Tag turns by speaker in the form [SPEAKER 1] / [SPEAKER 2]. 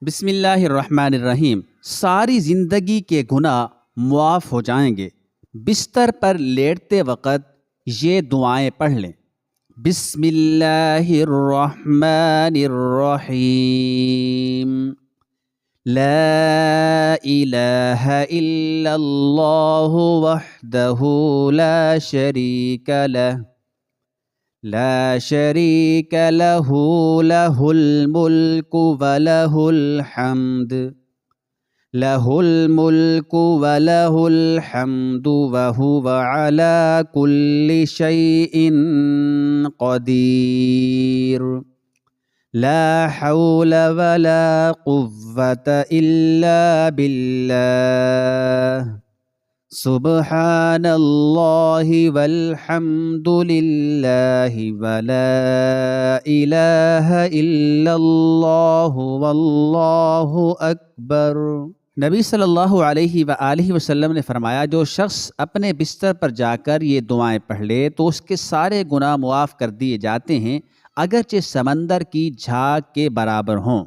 [SPEAKER 1] بسم اللہ الرحمن الرحیم۔ ساری زندگی کے گناہ معاف ہو جائیں گے۔ بستر پر لیٹتے وقت یہ دعائیں پڑھ لیں۔ بسم اللہ الرحمن الرحیم، لا الہ الا اللہ وحدہ لا شریک لہ لا شریک لہ لہ الملک ولہ الحمد وہو علی کل شیء قدیر، لا حول ولا قوة الا باللہ، سبحان اللہ والحمد للہ ولا الہ الا اللہ واللہ اکبر۔ نبی صلی اللہ علیہ وآلہ وسلم نے فرمایا، جو شخص اپنے بستر پر جا کر یہ دعائیں پڑھ لے تو اس کے سارے گناہ معاف کر دیے جاتے ہیں، اگرچہ سمندر کی جھاگ کے برابر ہوں۔